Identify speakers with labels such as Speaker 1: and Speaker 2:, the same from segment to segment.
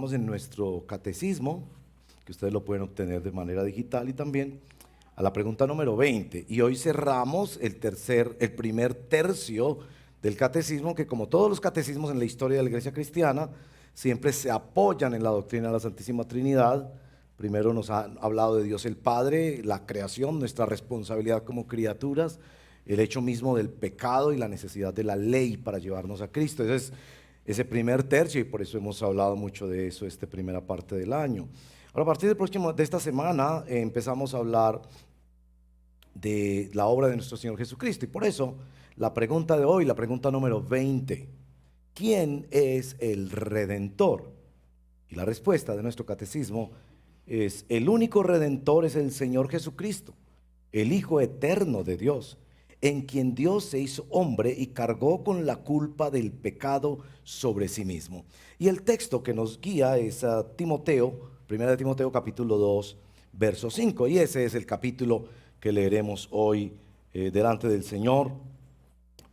Speaker 1: estamos en nuestro catecismo, que ustedes lo pueden obtener de manera digital, y también a la pregunta número 20. Y hoy cerramos el primer tercio del catecismo, que como todos los catecismos en la historia de la Iglesia cristiana, siempre se apoyan en la doctrina de la Santísima Trinidad. Primero nos han hablado de Dios el Padre, la creación, nuestra responsabilidad como criaturas, el hecho mismo del pecado y la necesidad de la ley para llevarnos a Cristo. Ese es ese primer tercio, y por eso hemos hablado mucho de eso esta primera parte del año. Ahora, a partir de esta semana empezamos a hablar de la obra de nuestro Señor Jesucristo, y por eso la pregunta de hoy, la pregunta número 20: ¿quién es el Redentor? Y la respuesta de nuestro catecismo es: el único Redentor es el Señor Jesucristo, el Hijo eterno de Dios, en quien Dios se hizo hombre y cargó con la culpa del pecado sobre sí mismo. Y el texto que nos guía es Timoteo, 1 Timoteo capítulo 2, verso 5, y ese es el capítulo que leeremos hoy delante del Señor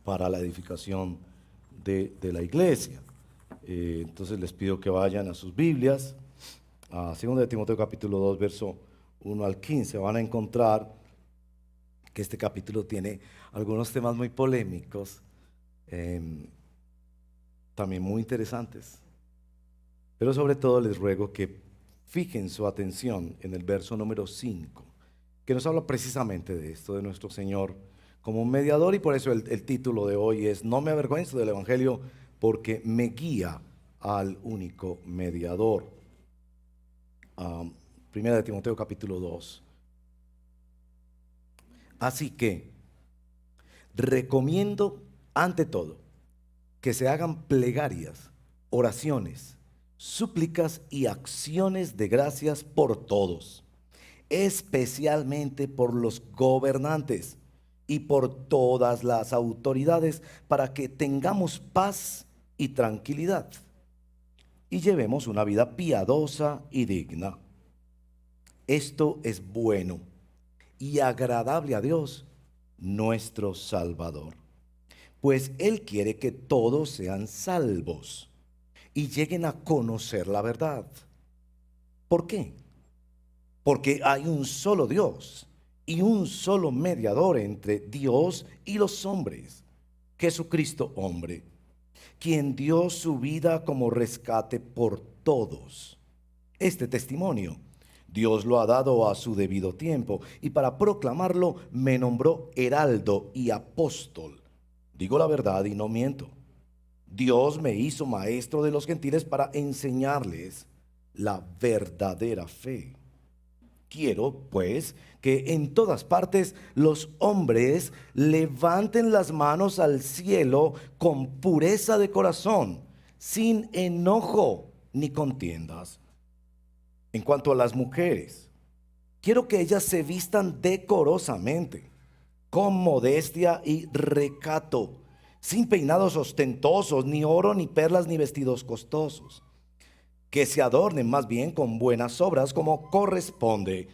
Speaker 1: para la edificación de la iglesia. Entonces les pido que vayan a sus Biblias, a 2 Timoteo capítulo 2, verso 1 al 15. Van a encontrar que este capítulo tiene algunos temas muy polémicos, también muy interesantes, pero sobre todo les ruego que fijen su atención en el verso número 5, que nos habla precisamente de esto, de nuestro Señor como un mediador, y por eso el título de hoy es: no me avergüenzo del Evangelio, porque me guía al único mediador. Primera de Timoteo capítulo 2. Así que recomiendo ante todo que se hagan plegarias, oraciones, súplicas y acciones de gracias por todos, especialmente por los gobernantes y por todas las autoridades, para que tengamos paz y tranquilidad y llevemos una vida piadosa y digna. Esto es bueno y agradable a Dios, nuestro Salvador, pues Él quiere que todos sean salvos y lleguen a conocer la verdad. ¿Por qué? Porque hay un solo Dios y un solo mediador entre Dios y los hombres, Jesucristo hombre, quien dio su vida como rescate por todos. Este testimonio Dios lo ha dado a su debido tiempo, y para proclamarlo me nombró heraldo y apóstol. Digo la verdad y no miento. Dios me hizo maestro de los gentiles para enseñarles la verdadera fe. Quiero, pues, que en todas partes los hombres levanten las manos al cielo con pureza de corazón, sin enojo ni contiendas. En cuanto a las mujeres, quiero que ellas se vistan decorosamente, con modestia y recato, sin peinados ostentosos, ni oro, ni perlas, ni vestidos costosos. Que se adornen más bien con buenas obras, como corresponde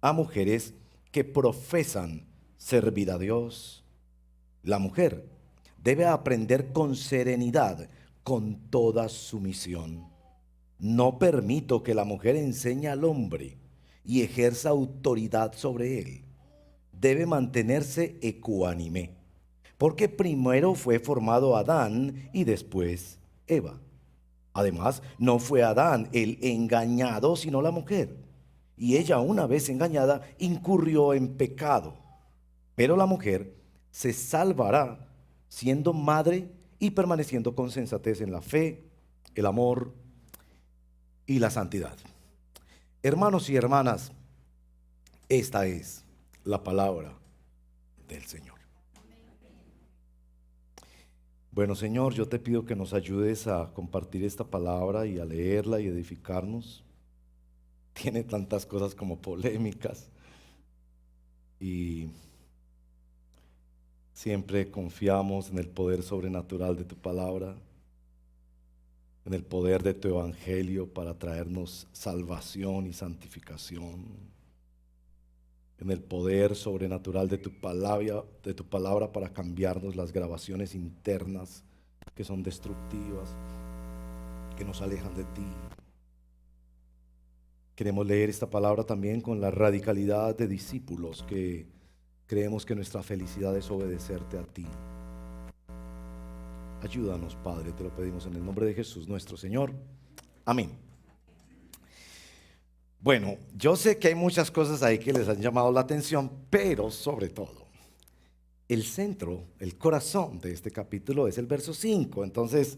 Speaker 1: a mujeres que profesan servir a Dios. La mujer debe aprender con serenidad, con toda sumisión. No permito que la mujer enseñe al hombre y ejerza autoridad sobre él. Debe mantenerse ecuánime, porque primero fue formado Adán y después Eva. Además, no fue Adán el engañado, sino la mujer. Y ella, una vez engañada, incurrió en pecado. Pero la mujer se salvará siendo madre y permaneciendo con sensatez en la fe, el amor y la santidad. Hermanos y hermanas, esta es la palabra del Señor. Bueno, Señor, yo te pido que nos ayudes a compartir esta palabra y a leerla y edificarnos. Tiene tantas cosas como polémicas, y siempre confiamos en el poder sobrenatural de tu palabra, en el poder de tu evangelio para traernos salvación y santificación, en el poder sobrenatural de tu palabra para cambiarnos las grabaciones internas que son destructivas, que nos alejan de ti. Queremos leer esta palabra también con la radicalidad de discípulos que creemos que nuestra felicidad es obedecerte a ti. Ayúdanos, Padre, te lo pedimos en el nombre de Jesús nuestro Señor. Amén. Bueno, yo sé que hay muchas cosas ahí que les han llamado la atención, pero sobre todo, el centro, el corazón de este capítulo es el verso 5. Entonces,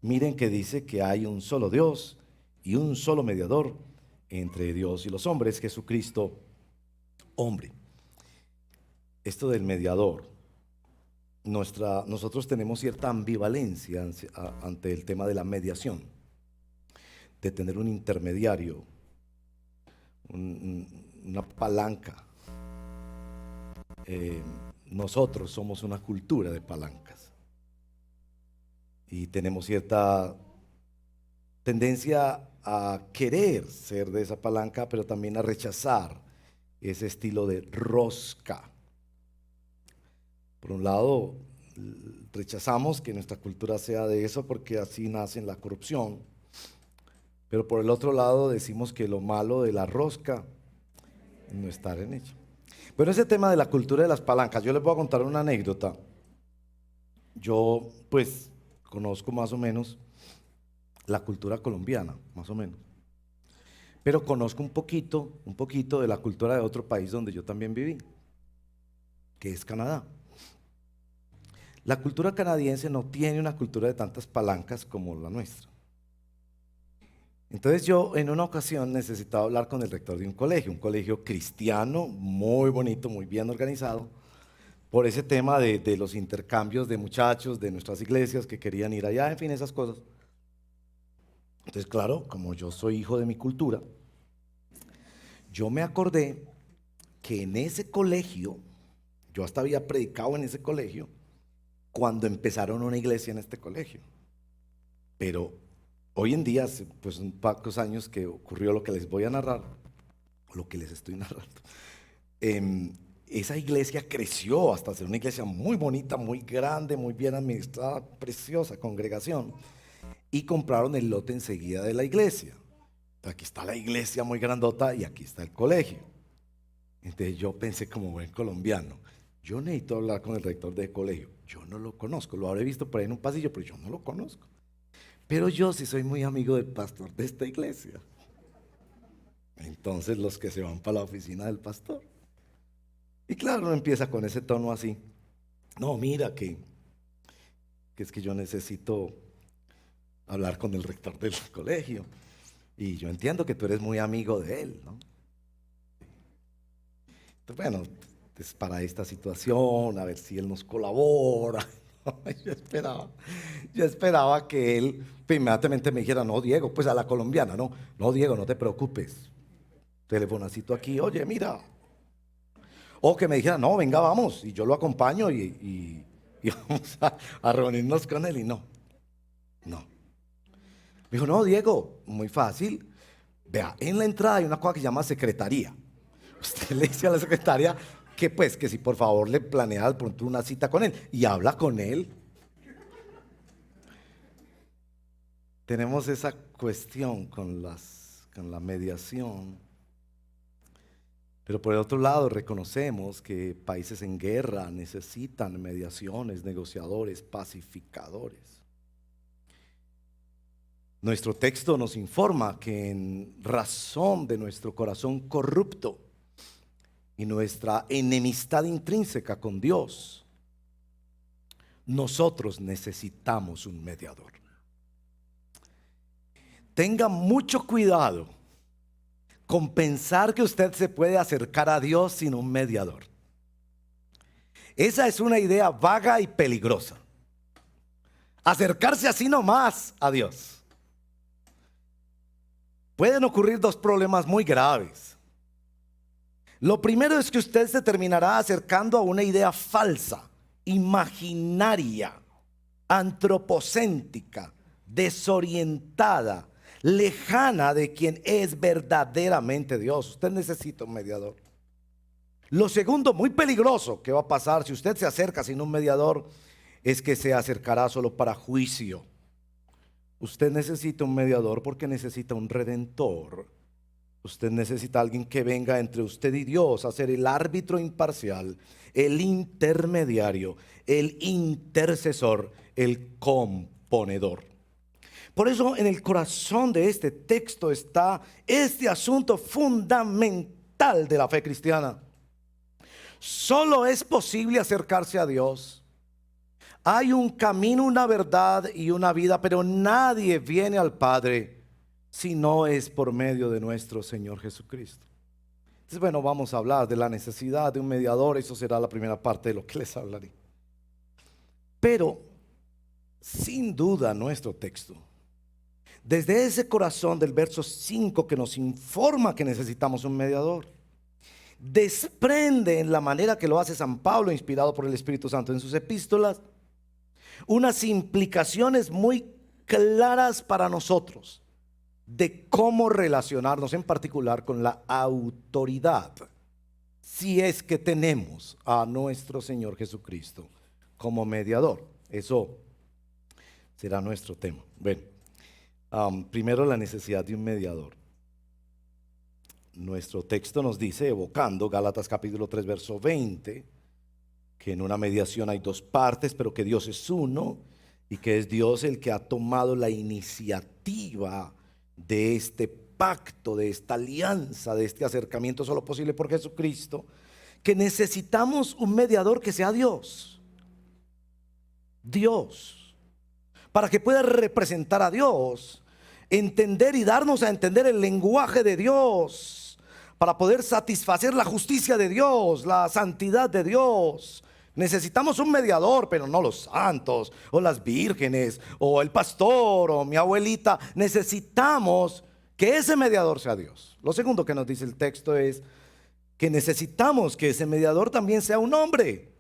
Speaker 1: miren que dice que hay un solo Dios y un solo mediador entre Dios y los hombres, Jesucristo, hombre. Esto del mediador, nosotros tenemos cierta ambivalencia ante el tema de la mediación, de tener un intermediario, una palanca. Nosotros somos una cultura de palancas y tenemos cierta tendencia a querer ser de esa palanca, pero también a rechazar ese estilo de rosca. Por un lado, rechazamos que nuestra cultura sea de eso porque así nace la corrupción, pero por el otro lado decimos que lo malo de la rosca es no estar en ella. Bueno, ese tema de la cultura de las palancas, yo les voy a contar una anécdota. Yo pues conozco más o menos la cultura colombiana, más o menos, pero conozco un poquito de la cultura de otro país donde yo también viví, que es Canadá. La cultura canadiense no tiene una cultura de tantas palancas como la nuestra. Entonces yo en una ocasión necesitaba hablar con el rector de un colegio cristiano, muy bonito, muy bien organizado, por ese tema de los intercambios de muchachos de nuestras iglesias que querían ir allá, en fin, esas cosas. Entonces, claro, como yo soy hijo de mi cultura, yo me acordé que en ese colegio, yo hasta había predicado en ese colegio, cuando empezaron una iglesia en este colegio. Pero hoy en día, hace pues un pocos años que ocurrió lo que les voy a narrar, lo que les estoy narrando, esa iglesia creció hasta ser una iglesia muy bonita, muy grande, muy bien administrada, preciosa congregación, y compraron el lote enseguida de la iglesia. Entonces, aquí está la iglesia muy grandota y aquí está el colegio. Entonces yo pensé como buen colombiano, yo necesito hablar con el rector del colegio. Yo no lo conozco, lo habré visto por ahí en un pasillo, pero yo no lo conozco. Pero yo sí soy muy amigo del pastor de esta iglesia. Entonces los que se van para la oficina del pastor. Y claro, uno empieza con ese tono así. No, mira que es que yo necesito hablar con el rector del colegio. Y yo entiendo que tú eres muy amigo de él, ¿no? Entonces, bueno, es para esta situación, a ver si él nos colabora. Yo esperaba que él inmediatamente me dijera, no, Diego, pues a la colombiana, no, no, Diego, no te preocupes. Telefonacito aquí, oye, mira. O que me dijera, no, venga, vamos, y yo lo acompaño y vamos a reunirnos con él. Y no, no. Me dijo, no, Diego, muy fácil. Vea, en la entrada hay una cosa que se llama secretaría. Usted le dice a la secretaria que pues que si por favor le planea de pronto una cita con él y habla con él. Tenemos esa cuestión con la mediación. Pero por el otro lado reconocemos que países en guerra necesitan mediaciones, negociadores, pacificadores. Nuestro texto nos informa que en razón de nuestro corazón corrupto y nuestra enemistad intrínseca con Dios, nosotros necesitamos un mediador. Tenga mucho cuidado con pensar que usted se puede acercar a Dios sin un mediador. Esa es una idea vaga y peligrosa. Acercarse así nomás a Dios. Pueden ocurrir dos problemas muy graves. Lo primero es que usted se terminará acercando a una idea falsa, imaginaria, antropocéntrica, desorientada, lejana de quien es verdaderamente Dios. Usted necesita un mediador. Lo segundo, muy peligroso, que va a pasar si usted se acerca sin un mediador, es que se acercará solo para juicio. Usted necesita un mediador porque necesita un redentor Usted necesita a alguien que venga entre usted y Dios a ser el árbitro imparcial, el intermediario, el intercesor, el componedor. Por eso en el corazón de este texto está este asunto fundamental de la fe cristiana. Solo es posible acercarse a Dios. Hay un camino, una verdad y una vida, pero nadie viene al Padre si no es por medio de nuestro Señor Jesucristo. Entonces, bueno, vamos a hablar de la necesidad de un mediador. Eso será la primera parte de lo que les hablaré. Pero, sin duda, nuestro texto, desde ese corazón del verso 5 que nos informa que necesitamos un mediador, desprende en la manera que lo hace San Pablo, inspirado por el Espíritu Santo en sus epístolas, unas implicaciones muy claras para nosotros de cómo relacionarnos en particular con la autoridad, si es que tenemos a nuestro Señor Jesucristo como mediador. Eso será nuestro tema. Bueno, primero la necesidad de un mediador. Nuestro texto nos dice, evocando Gálatas capítulo 3 verso 20, que en una mediación hay dos partes, pero que Dios es uno y que es Dios el que ha tomado la iniciativa de este pacto, de esta alianza, de este acercamiento solo posible por Jesucristo, que necesitamos un mediador que sea Dios. Dios, para que pueda representar a Dios, entender y darnos a entender el lenguaje de Dios, para poder satisfacer la justicia de Dios, la santidad de Dios. Necesitamos un mediador, pero no los santos o las vírgenes o el pastor o mi abuelita. Necesitamos que ese mediador sea Dios. Lo segundo que nos dice el texto es que necesitamos que ese mediador también sea un hombre.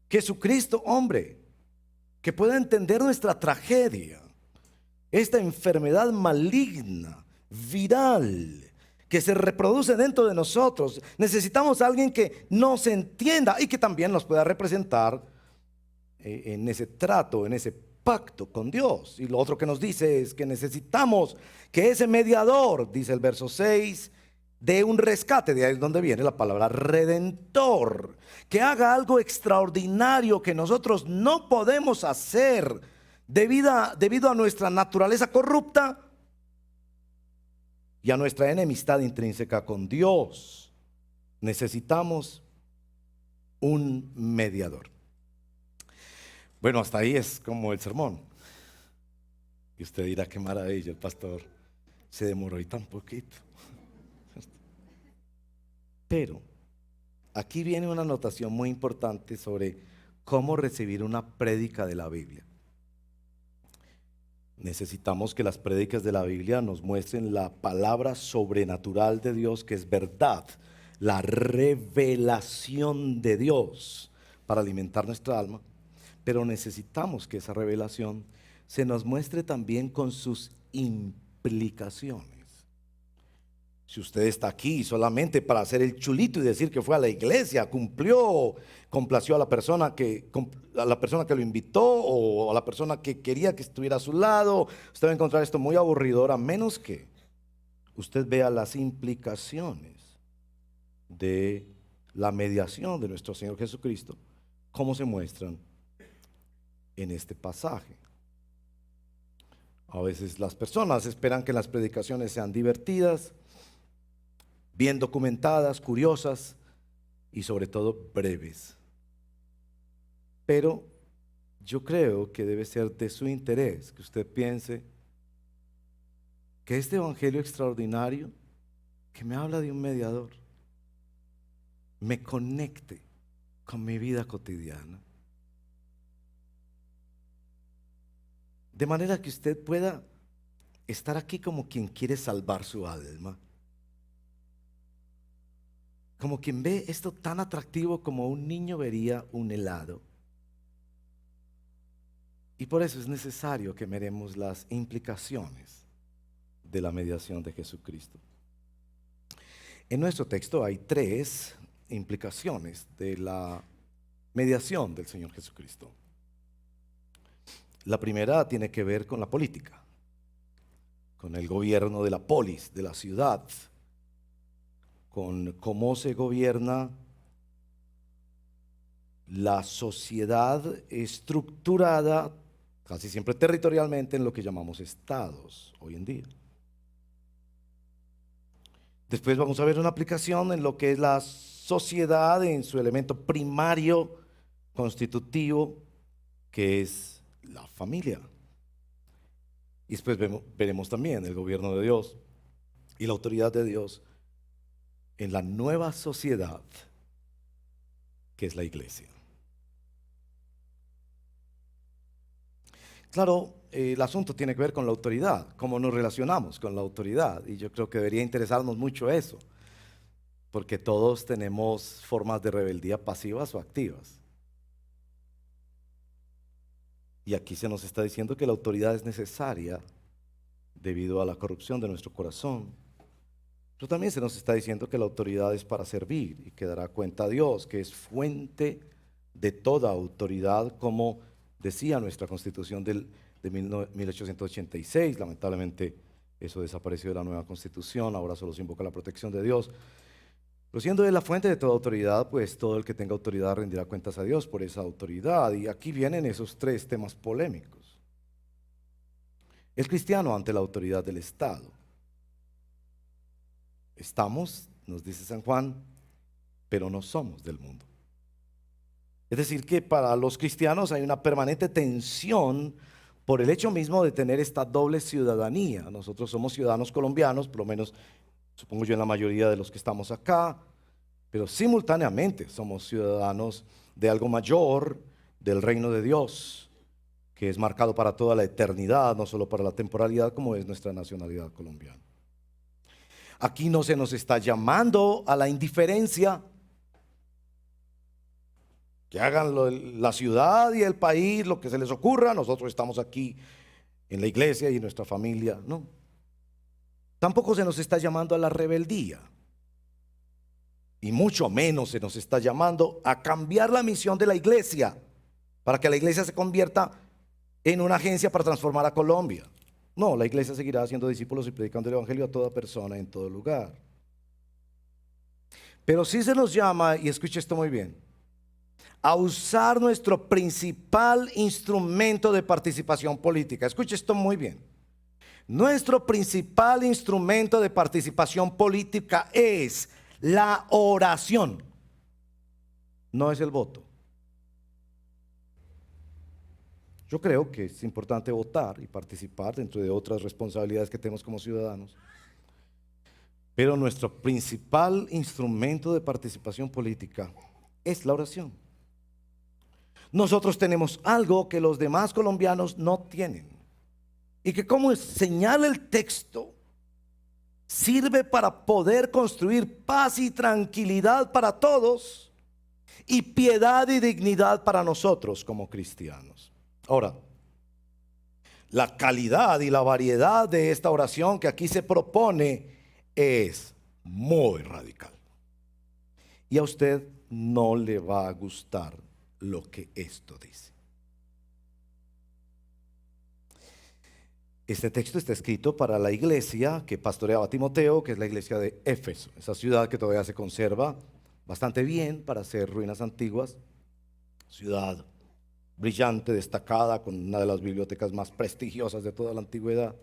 Speaker 1: Jesucristo, hombre, que pueda entender nuestra tragedia, esta enfermedad maligna, viral, que se reproduce dentro de nosotros. Necesitamos a alguien que nos entienda y que también nos pueda representar en ese trato, en ese pacto con Dios. Y lo otro que nos dice es que necesitamos que ese mediador, dice el verso 6, dé un rescate. De ahí es donde viene la palabra redentor, que haga algo extraordinario que nosotros no podemos hacer debido a nuestra naturaleza corrupta y a nuestra enemistad intrínseca con Dios. Necesitamos un mediador. Bueno, hasta ahí es como el sermón. Y usted dirá, qué maravilla, el pastor se demoró y tan poquito. Pero aquí viene una anotación muy importante sobre cómo recibir una prédica de la Biblia. Necesitamos que las prédicas de la Biblia nos muestren la palabra sobrenatural de Dios, que es verdad, la revelación de Dios para alimentar nuestra alma. Pero necesitamos que esa revelación se nos muestre también con sus implicaciones. Si usted está aquí solamente para hacer el chulito y decir que fue a la iglesia, cumplió, complació a la persona que lo invitó o a la persona que quería que estuviera a su lado, usted va a encontrar esto muy aburridor, a menos que usted vea las implicaciones de la mediación de nuestro Señor Jesucristo, cómo se muestran en este pasaje. A veces las personas esperan que las predicaciones sean divertidas, bien documentadas, curiosas y sobre todo breves. Pero yo creo que debe ser de su interés que usted piense que este evangelio extraordinario que me habla de un mediador me conecte con mi vida cotidiana, de manera que usted pueda estar aquí como quien quiere salvar su alma, como quien ve esto tan atractivo como un niño vería un helado. Y por eso es necesario que miremos las implicaciones de la mediación de Jesucristo. En nuestro texto hay 3 implicaciones de la mediación del Señor Jesucristo. La primera tiene que ver con la política, con el gobierno de la polis, de la ciudad, con cómo se gobierna la sociedad estructurada casi siempre territorialmente en lo que llamamos estados hoy en día. Después vamos a ver una aplicación en lo que es la sociedad en su elemento primario constitutivo, que es la familia. Y después veremos también el gobierno de Dios y la autoridad de Dios en la nueva sociedad, que es la iglesia. Claro, el asunto tiene que ver con la autoridad, cómo nos relacionamos con la autoridad, y yo creo que debería interesarnos mucho eso, porque todos tenemos formas de rebeldía pasivas o activas. Y aquí se nos está diciendo que la autoridad es necesaria debido a la corrupción de nuestro corazón. Pero también se nos está diciendo que la autoridad es para servir y que dará cuenta a Dios, que es fuente de toda autoridad, como decía nuestra Constitución de 1886. Lamentablemente eso desapareció de la nueva Constitución, ahora solo se invoca la protección de Dios. Pero siendo Él la fuente de toda autoridad, pues todo el que tenga autoridad rendirá cuentas a Dios por esa autoridad. Y aquí vienen esos tres temas polémicos. El cristiano ante la autoridad del Estado. Estamos, nos dice San Juan, pero no somos del mundo. Es decir, que para los cristianos hay una permanente tensión por el hecho mismo de tener esta doble ciudadanía. Nosotros somos ciudadanos colombianos, por lo menos supongo yo en la mayoría de los que estamos acá, pero simultáneamente somos ciudadanos de algo mayor, del reino de Dios, que es marcado para toda la eternidad, no solo para la temporalidad como es nuestra nacionalidad colombiana. Aquí no se nos está llamando a la indiferencia, que hagan la ciudad y el país lo que se les ocurra, nosotros estamos aquí en la iglesia y nuestra familia, no. Tampoco se nos está llamando a la rebeldía, y mucho menos se nos está llamando a cambiar la misión de la iglesia para que la iglesia se convierta en una agencia para transformar a Colombia. No, la iglesia seguirá haciendo discípulos y predicando el evangelio a toda persona en todo lugar. Pero sí se nos llama, y escuche esto muy bien, a usar nuestro principal instrumento de participación política. Escuche esto muy bien. Nuestro principal instrumento de participación política es la oración, no es el voto. Yo creo que es importante votar y participar dentro de otras responsabilidades que tenemos como ciudadanos. Pero nuestro principal instrumento de participación política es la oración. Nosotros tenemos algo que los demás colombianos no tienen, y que, como señala el texto, sirve para poder construir paz y tranquilidad para todos y piedad y dignidad para nosotros como cristianos. Ahora, la calidad y la variedad de esta oración que aquí se propone es muy radical, y a usted no le va a gustar lo que esto dice. Este texto está escrito para la iglesia que pastoreaba Timoteo, que es la iglesia de Éfeso, esa ciudad que todavía se conserva bastante bien para ser ruinas antiguas, ciudad brillante, destacada, con una de las bibliotecas más prestigiosas de toda la antigüedad,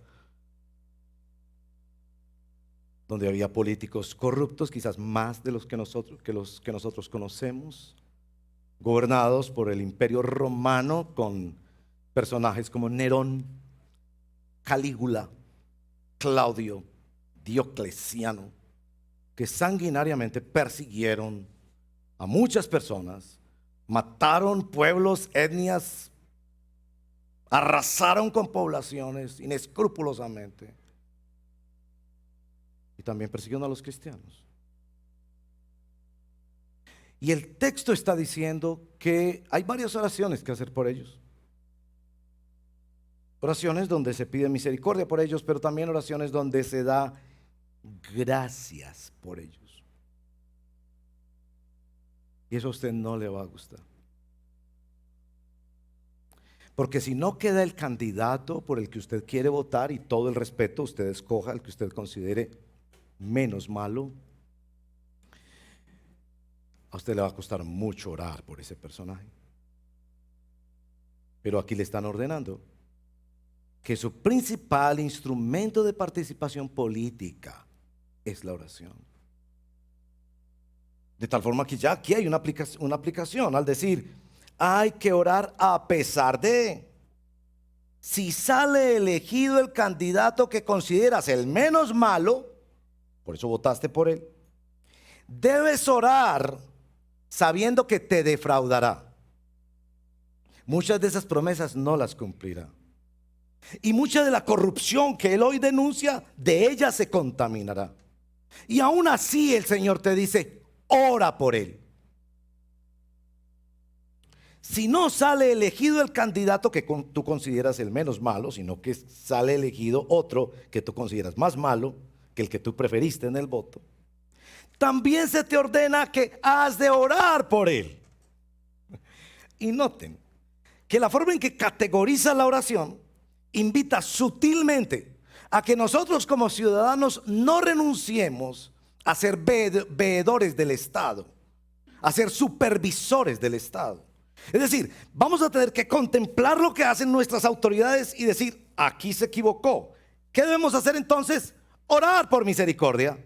Speaker 1: donde había políticos corruptos, quizás más de los que nosotros conocemos, gobernados por el imperio romano, con personajes como Nerón, Calígula, Claudio, Diocleciano, que sanguinariamente persiguieron a muchas personas, mataron pueblos, etnias, arrasaron con poblaciones inescrupulosamente, y también persiguieron a los cristianos. Y el texto está diciendo que hay varias oraciones que hacer por ellos. Oraciones donde se pide misericordia por ellos, pero también oraciones donde se da gracias por ellos. Y eso a usted no le va a gustar. Porque si no queda el candidato por el que usted quiere votar, y todo el respeto, usted escoja el que usted considere menos malo, a usted le va a costar mucho orar por ese personaje. Pero aquí le están ordenando que su principal instrumento de participación política es la oración. De tal forma que ya aquí hay una aplicación al decir, hay que orar a pesar de. Si sale elegido el candidato que consideras el menos malo, por eso votaste por él, debes orar sabiendo que te defraudará. Muchas de esas promesas no las cumplirá. Y mucha de la corrupción que él hoy denuncia, de ella se contaminará. Y aún así el Señor te dice, ora por él. Si no sale elegido el candidato que tú consideras el menos malo, sino que sale elegido otro que tú consideras más malo que el que tú preferiste en el voto, también se te ordena que has de orar por él. Y noten que la forma en que categoriza la oración invita sutilmente a que nosotros como ciudadanos no renunciemos a ser veedores del Estado, a ser supervisores del Estado. Es decir, vamos a tener que contemplar lo que hacen nuestras autoridades y decir, aquí se equivocó. ¿Qué debemos hacer entonces? Orar por misericordia.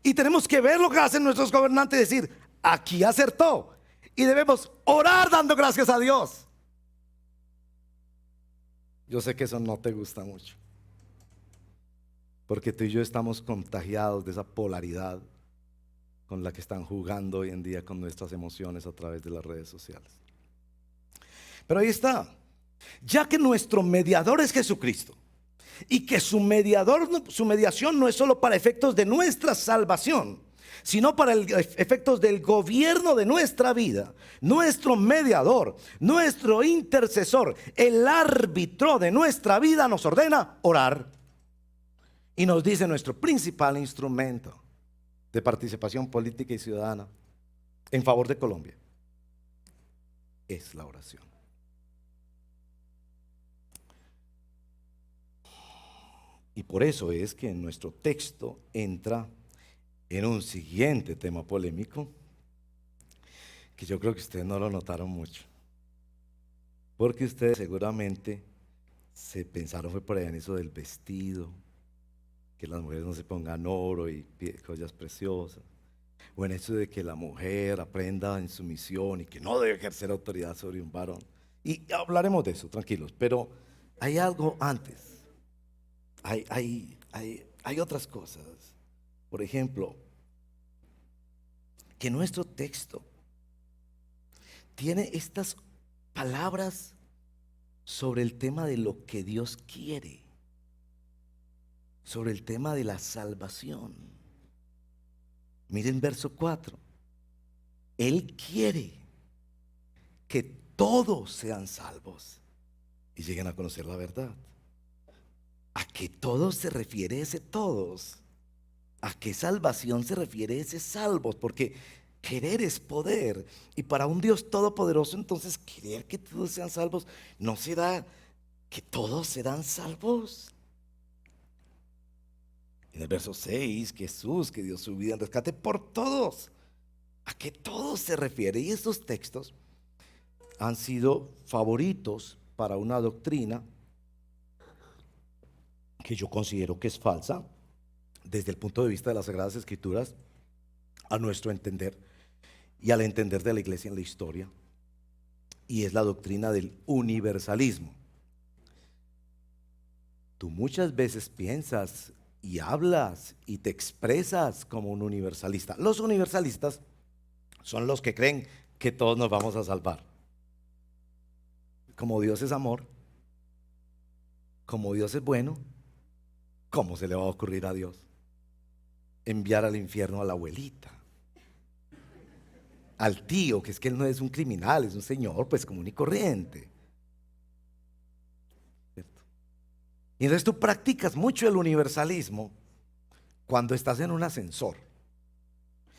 Speaker 1: Y tenemos que ver lo que hacen nuestros gobernantes y decir, aquí acertó. Y debemos orar dando gracias a Dios. Yo sé que eso no te gusta mucho, porque tú y yo estamos contagiados de esa polaridad con la que están jugando hoy en día con nuestras emociones a través de las redes sociales. Pero ahí está. Ya que nuestro mediador es Jesucristo y que su mediación no es solo para efectos de nuestra salvación, sino para efectos del gobierno de nuestra vida, nuestro mediador, nuestro intercesor, el árbitro de nuestra vida nos ordena orar. Y nos dice nuestro principal instrumento de participación política y ciudadana en favor de Colombia es la oración. Y por eso es que en nuestro texto entra en un siguiente tema polémico que yo creo que ustedes no lo notaron mucho, porque ustedes seguramente se pensaron fue por allá en eso del vestido, que las mujeres no se pongan oro y joyas preciosas, o en eso de que la mujer aprenda en su misión y que no debe ejercer autoridad sobre un varón. Y hablaremos de eso, tranquilos, pero hay algo antes. Hay otras cosas. Por ejemplo, que nuestro texto tiene estas palabras sobre el tema de lo que Dios quiere, sobre el tema de la salvación. Miren verso 4. Él quiere que todos sean salvos y lleguen a conocer la verdad. ¿A qué todos se refiere ese todos? ¿A qué salvación se refiere ese salvos? Porque querer es poder. Y para un Dios todopoderoso, entonces querer que todos sean salvos, ¿no será que todos serán salvos? En el verso 6, Jesús que dio su vida en rescate por todos. ¿A qué todos se refiere? Y estos textos han sido favoritos para una doctrina que yo considero que es falsa desde el punto de vista de las Sagradas Escrituras, a nuestro entender y al entender de la iglesia en la historia, y es la doctrina del universalismo. Tú muchas veces piensas y hablas y te expresas como un universalista. Los universalistas son los que creen que todos nos vamos a salvar. Como Dios es amor, como Dios es bueno, ¿cómo se le va a ocurrir a Dios enviar al infierno a la abuelita, al tío, que es que él no es un criminal, es un señor pues común y corriente? ¿Cierto? Y entonces tú practicas mucho el universalismo cuando estás en un ascensor,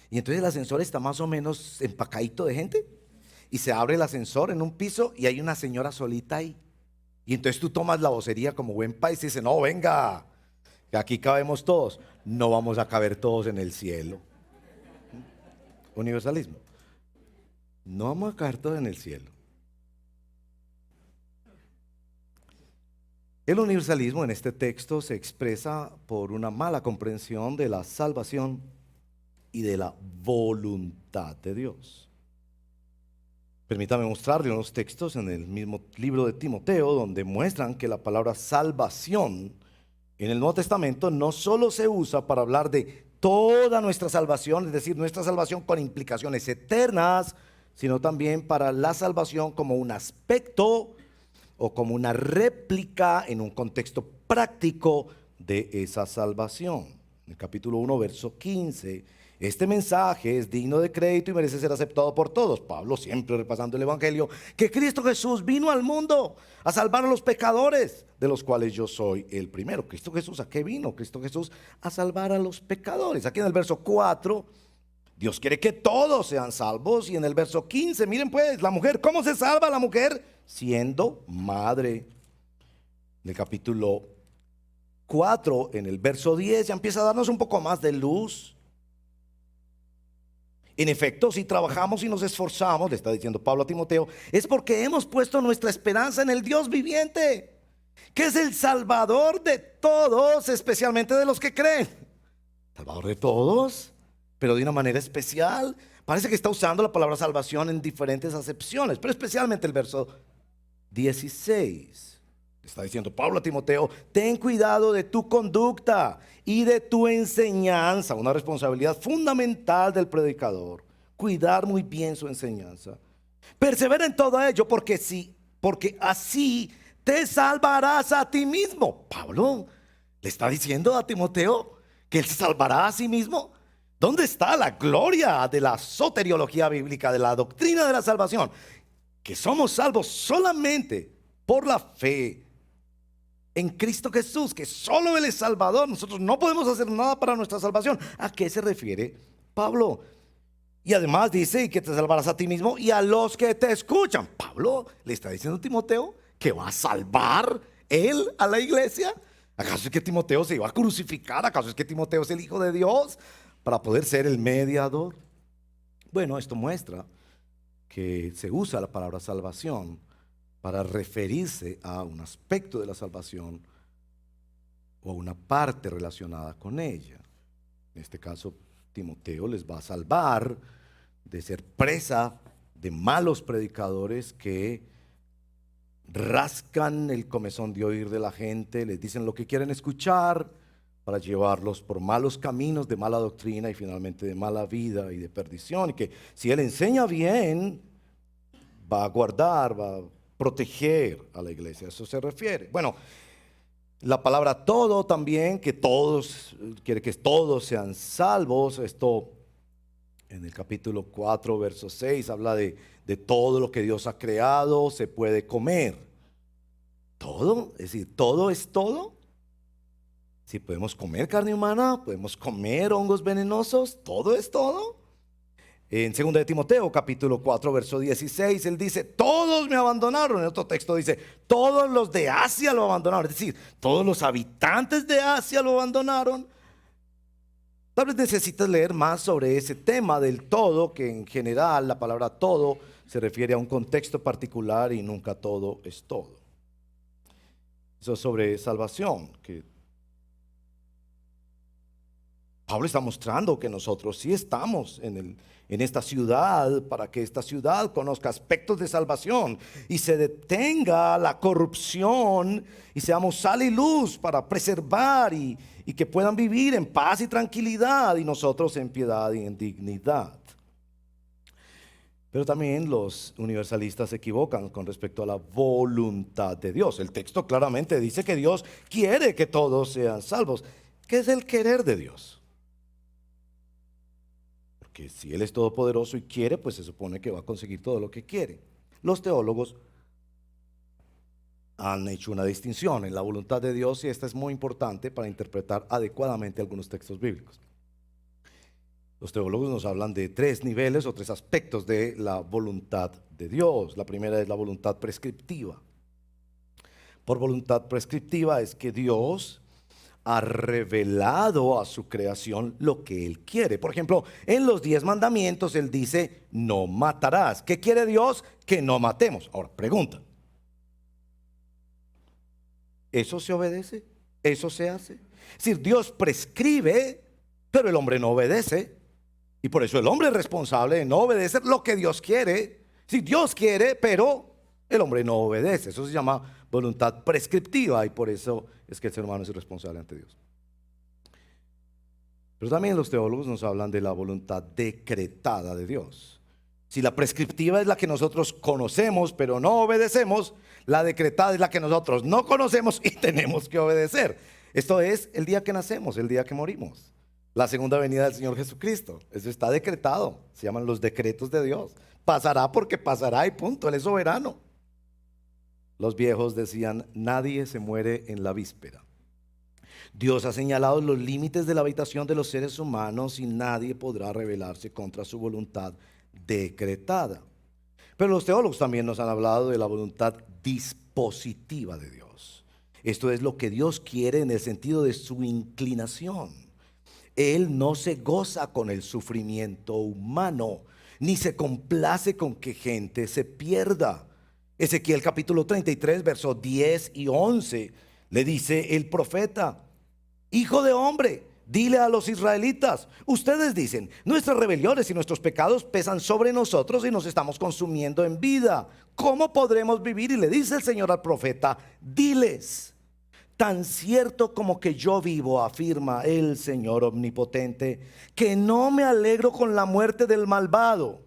Speaker 1: y entonces el ascensor está más o menos empacadito de gente, y se abre el ascensor en un piso y hay una señora solita ahí. Y entonces tú tomas la vocería como buen país y dices, no, venga, que aquí cabemos todos. No vamos a caber todos en el cielo. Universalismo. No vamos a caber todos en el cielo. El universalismo en este texto se expresa por una mala comprensión de la salvación y de la voluntad de Dios. Permítame mostrarle unos textos en el mismo libro de Timoteo donde muestran que la palabra salvación en el Nuevo Testamento no solo se usa para hablar de toda nuestra salvación, es decir, nuestra salvación con implicaciones eternas, sino también para la salvación como un aspecto o como una réplica en un contexto práctico de esa salvación. En el capítulo 1, verso 15, este mensaje es digno de crédito y merece ser aceptado por todos. Pablo, siempre repasando el Evangelio, que Cristo Jesús vino al mundo a salvar a los pecadores, de los cuales yo soy el primero. Cristo Jesús, ¿a qué vino? Cristo Jesús a salvar a los pecadores. Aquí en el verso 4, Dios quiere que todos sean salvos. Y en el verso 15, miren pues, la mujer, ¿cómo se salva la mujer? Siendo madre. En el capítulo 4, en el verso 10, ya empieza a darnos un poco más de luz. En efecto, si trabajamos y nos esforzamos, le está diciendo Pablo a Timoteo, es porque hemos puesto nuestra esperanza en el Dios viviente, que es el Salvador de todos, especialmente de los que creen. Salvador de todos, pero de una manera especial. Parece que está usando la palabra salvación en diferentes acepciones, pero especialmente el verso 16. Está diciendo Pablo a Timoteo, ten cuidado de tu conducta y de tu enseñanza, una responsabilidad fundamental del predicador, cuidar muy bien su enseñanza. Persevera en todo ello, porque así te salvarás a ti mismo. Pablo le está diciendo a Timoteo que él se salvará a sí mismo. ¿Dónde está la gloria de la soteriología bíblica, de la doctrina de la salvación? Que somos salvos solamente por la fe en Cristo Jesús, que solo Él es Salvador. Nosotros no podemos hacer nada para nuestra salvación. ¿A qué se refiere Pablo? Y además dice, y que te salvarás a ti mismo y a los que te escuchan. Pablo le está diciendo a Timoteo que va a salvar él a la iglesia. ¿Acaso es que Timoteo se iba a crucificar? ¿Acaso es que Timoteo es el Hijo de Dios para poder ser el mediador? Bueno, esto muestra que se usa la palabra salvación para referirse a un aspecto de la salvación o a una parte relacionada con ella. En este caso, Timoteo les va a salvar de ser presa de malos predicadores que rascan el comezón de oír de la gente, les dicen lo que quieren escuchar para llevarlos por malos caminos de mala doctrina y finalmente de mala vida y de perdición. Y que si él enseña bien, va a guardar, va a proteger a la iglesia. A eso se refiere. Bueno, la palabra todo también, que todos, quiere que todos sean salvos. Esto en el capítulo 4, verso 6, habla de todo lo que Dios ha creado, se puede comer. Todo, es decir, todo es todo. Si podemos comer carne humana, podemos comer hongos venenosos, todo es todo. En 2 de Timoteo, capítulo 4, verso 16, él dice, todos me abandonaron. En otro texto dice, todos los de Asia lo abandonaron. Es decir, todos los habitantes de Asia lo abandonaron. Tal vez necesitas leer más sobre ese tema del todo, que en general la palabra todo se refiere a un contexto particular y nunca todo es todo. Eso es sobre salvación, que Pablo está mostrando que nosotros sí estamos en esta ciudad para que esta ciudad conozca aspectos de salvación y se detenga la corrupción y seamos sal y luz para preservar y que puedan vivir en paz y tranquilidad y nosotros en piedad y en dignidad. Pero también los universalistas se equivocan con respecto a la voluntad de Dios. El texto claramente dice que Dios quiere que todos sean salvos. ¿Qué es el querer de Dios? Que si Él es todopoderoso y quiere, pues se supone que va a conseguir todo lo que quiere. Los teólogos han hecho una distinción en la voluntad de Dios y esta es muy importante para interpretar adecuadamente algunos textos bíblicos. Los teólogos nos hablan de tres niveles o tres aspectos de la voluntad de Dios. La primera es la voluntad prescriptiva. Por voluntad prescriptiva es que Dios ha revelado a su creación lo que Él quiere. Por ejemplo, en los 10 mandamientos Él dice, no matarás. ¿Qué quiere Dios? Que no matemos. Ahora, pregunta. ¿Eso se obedece? ¿Eso se hace? Es decir, Dios prescribe, pero el hombre no obedece. Y por eso el hombre es responsable de no obedecer lo que Dios quiere. Si Dios quiere, pero el hombre no obedece. Eso se llama voluntad prescriptiva y por eso es que el ser humano es irresponsable ante Dios. Pero también los teólogos nos hablan de la voluntad decretada de Dios. Si la prescriptiva es la que nosotros conocemos pero no obedecemos, la decretada es la que nosotros no conocemos y tenemos que obedecer. Esto es el día que nacemos, el día que morimos. La segunda venida del Señor Jesucristo. Eso está decretado. Se llaman los decretos de Dios. Pasará porque pasará y punto. Él es soberano. Los viejos decían, nadie se muere en la víspera. Dios ha señalado los límites de la habitación de los seres humanos y nadie podrá rebelarse contra su voluntad decretada. Pero los teólogos también nos han hablado de la voluntad dispositiva de Dios. Esto es lo que Dios quiere en el sentido de su inclinación. Él no se goza con el sufrimiento humano, ni se complace con que gente se pierda. Ezequiel capítulo 33, versos 10 y 11, le dice el profeta, hijo de hombre, dile a los israelitas, ustedes dicen, nuestras rebeliones y nuestros pecados pesan sobre nosotros y nos estamos consumiendo en vida. ¿Cómo podremos vivir? Y le dice el Señor al profeta, diles, tan cierto como que yo vivo, afirma el Señor omnipotente, que no me alegro con la muerte del malvado,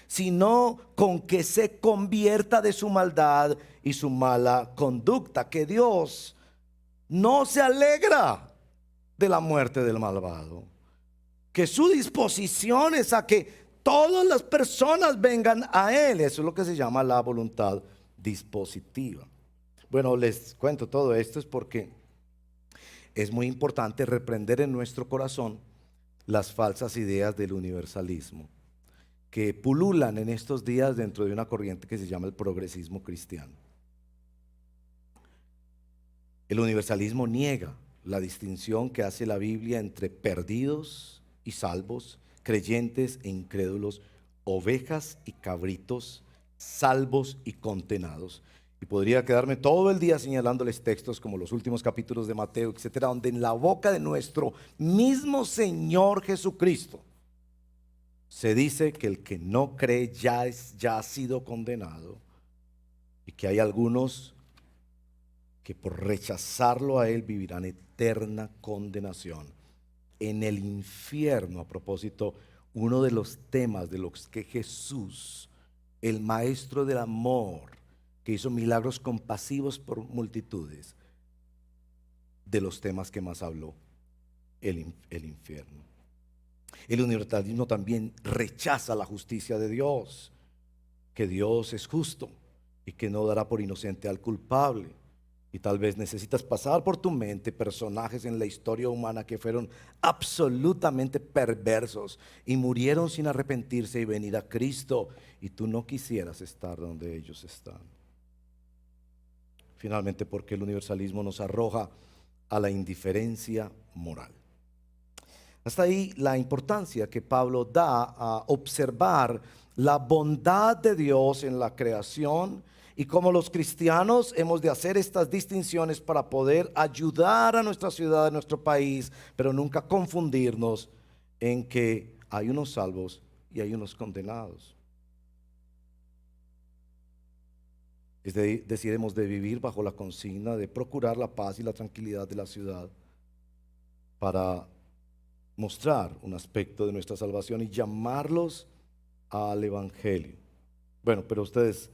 Speaker 1: sino con que se convierta de su maldad y su mala conducta. Que Dios no se alegra de la muerte del malvado, que su disposición es a que todas las personas vengan a Él. Eso es lo que se llama la voluntad dispositiva. Bueno, les cuento todo esto es porque es muy importante reprender en nuestro corazón las falsas ideas del universalismo que pululan en estos días dentro de una corriente que se llama el progresismo cristiano. El universalismo niega la distinción que hace la Biblia entre perdidos y salvos, creyentes e incrédulos, ovejas y cabritos, salvos y condenados. Y podría quedarme todo el día señalándoles textos como los últimos capítulos de Mateo, etcétera, donde en la boca de nuestro mismo Señor Jesucristo se dice que el que no cree ya ha sido condenado y que hay algunos que por rechazarlo a Él vivirán eterna condenación en el infierno. A propósito, uno de los temas de los que Jesús, el maestro del amor, que hizo milagros compasivos por multitudes, de los temas que más habló, el infierno. El universalismo también rechaza la justicia de Dios, que Dios es justo y que no dará por inocente al culpable. Y tal vez necesitas pasar por tu mente personajes en la historia humana que fueron absolutamente perversos y murieron sin arrepentirse y venir a Cristo, y tú no quisieras estar donde ellos están. Finalmente, porque el universalismo nos arroja a la indiferencia moral. Hasta ahí la importancia que Pablo da a observar la bondad de Dios en la creación y cómo los cristianos hemos de hacer estas distinciones para poder ayudar a nuestra ciudad, a nuestro país, pero nunca confundirnos en que hay unos salvos y hay unos condenados. Es decir, hemos de vivir bajo la consigna de procurar la paz y la tranquilidad de la ciudad para mostrar un aspecto de nuestra salvación y llamarlos al Evangelio. Bueno, pero ustedes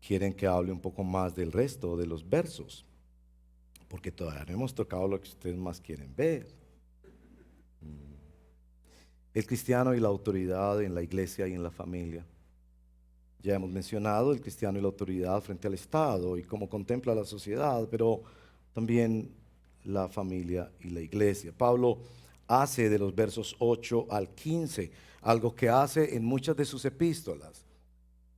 Speaker 1: quieren que hable un poco más del resto de los versos, porque todavía no hemos tocado lo que ustedes más quieren ver. El cristiano y la autoridad en la iglesia y en la familia. Ya hemos mencionado el cristiano y la autoridad frente al Estado y cómo contempla la sociedad, pero también la familia y la iglesia. Pablo hace de los versos 8 al 15, algo que hace en muchas de sus epístolas,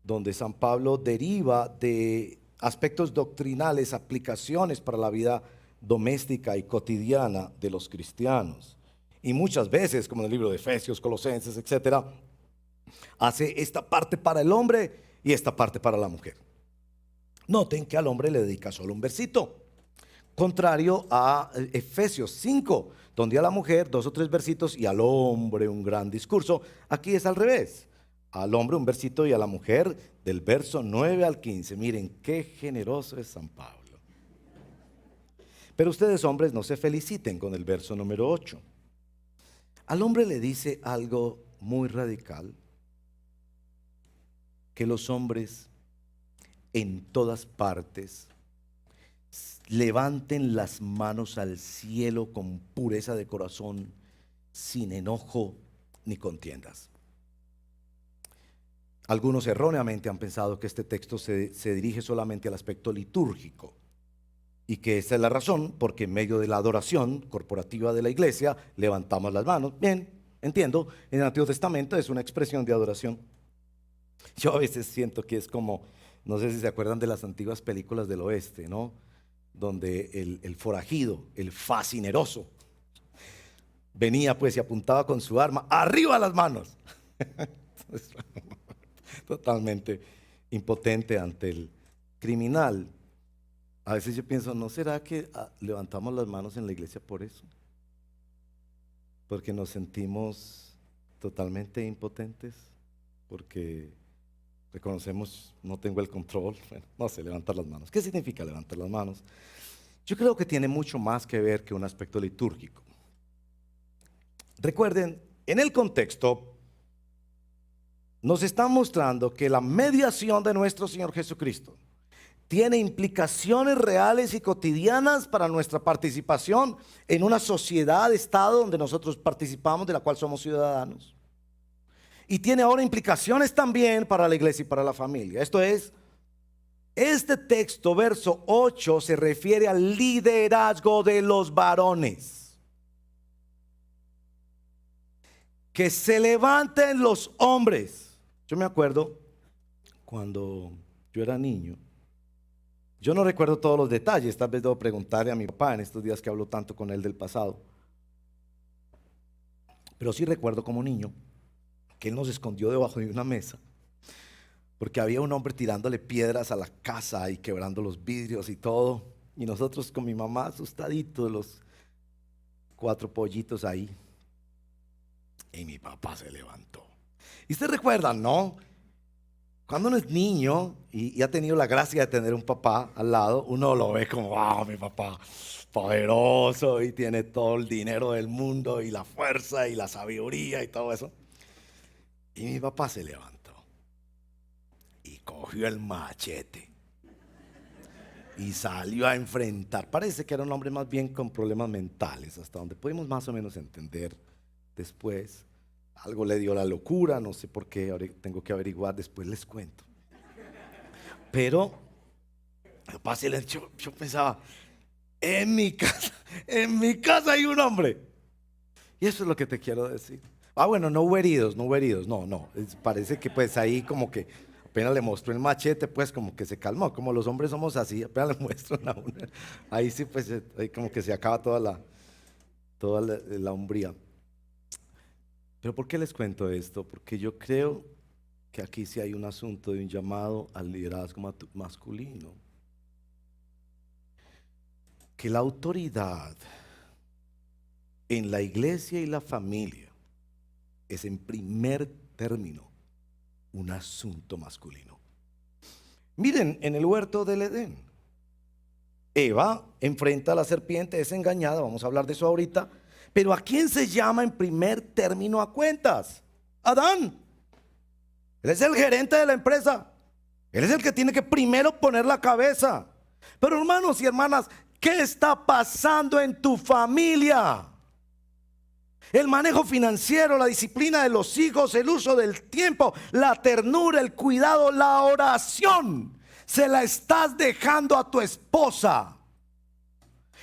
Speaker 1: donde San Pablo deriva de aspectos doctrinales, aplicaciones para la vida doméstica y cotidiana de los cristianos. Y muchas veces, como en el libro de Efesios, Colosenses, etcétera, hace esta parte para el hombre y esta parte para la mujer. Noten que al hombre le dedica solo un versito, contrario a Efesios 5, donde a la mujer 2 o 3 versitos y al hombre un gran discurso. Aquí es al revés, al hombre un versito y a la mujer del verso 9 al 15. Miren qué generoso es San Pablo. Pero ustedes, hombres, no se feliciten con el verso número 8. Al hombre le dice algo muy radical: que los hombres en todas partes levanten las manos al cielo con pureza de corazón, sin enojo ni contiendas. Algunos erróneamente han pensado que este texto se dirige solamente al aspecto litúrgico, y que esa es la razón porque en medio de la adoración corporativa de la iglesia levantamos las manos. Bien, entiendo, en el Antiguo Testamento es una expresión de adoración. Yo a veces siento que es como, no sé si se acuerdan de las antiguas películas del oeste, ¿no? Donde el forajido, el fascineroso, venía pues y apuntaba con su arma, ¡arriba las manos! Totalmente impotente ante el criminal. A veces yo pienso, ¿no será que levantamos las manos en la iglesia por eso? Porque nos sentimos totalmente impotentes, porque reconocemos, no tengo el control. Bueno, no sé, levantar las manos. ¿Qué significa levantar las manos? Yo creo que tiene mucho más que ver que un aspecto litúrgico. Recuerden, en el contexto nos está mostrando que la mediación de nuestro Señor Jesucristo tiene implicaciones reales y cotidianas para nuestra participación en una sociedad, estado donde nosotros participamos, de la cual somos ciudadanos. Y tiene ahora implicaciones también para la iglesia y para la familia. Esto es, este texto, verso 8, se refiere al liderazgo de los varones. Que se levanten los hombres. Yo me acuerdo cuando yo era niño. Yo no recuerdo todos los detalles, tal vez debo preguntarle a mi papá en estos días que hablo tanto con él del pasado. Pero sí recuerdo como niño que él nos escondió debajo de una mesa, porque había un hombre tirándole piedras a la casa y quebrando los vidrios y todo. Y nosotros con mi mamá asustaditos de los 4 pollitos ahí. Y mi papá se levantó. Y ustedes recuerdan, ¿no? Cuando uno es niño y ha tenido la gracia de tener un papá al lado, uno lo ve como, wow, mi papá poderoso y tiene todo el dinero del mundo y la fuerza y la sabiduría y todo eso. Y mi papá se levantó y cogió el machete y salió a enfrentar. Parece que era un hombre más bien con problemas mentales, hasta donde pudimos más o menos entender después. Algo le dio la locura, no sé por qué, ahora tengo que averiguar, después les cuento. Pero yo pensaba, en mi casa hay un hombre. Y eso es lo que te quiero decir. Bueno, no hubo heridos, no. Parece que pues ahí como que apenas le mostró el machete, pues como que se calmó. Como los hombres somos así, apenas le muestran a uno. Ahí sí pues ahí como que se acaba toda la hombría. Pero ¿por qué les cuento esto? Porque yo creo que aquí sí hay un asunto de un llamado al liderazgo masculino. Que la autoridad en la iglesia y la familia es en primer término un asunto masculino. Miren, en el huerto del Edén, Eva enfrenta a la serpiente, es engañada, vamos a hablar de eso ahorita. Pero ¿a quién se llama en primer término a cuentas? Adán. Él es el gerente de la empresa. Él es el que tiene que primero poner la cabeza. Pero hermanos y hermanas, ¿qué está pasando en tu familia? El manejo financiero, la disciplina de los hijos, el uso del tiempo, la ternura, el cuidado, la oración. Se la estás dejando a tu esposa.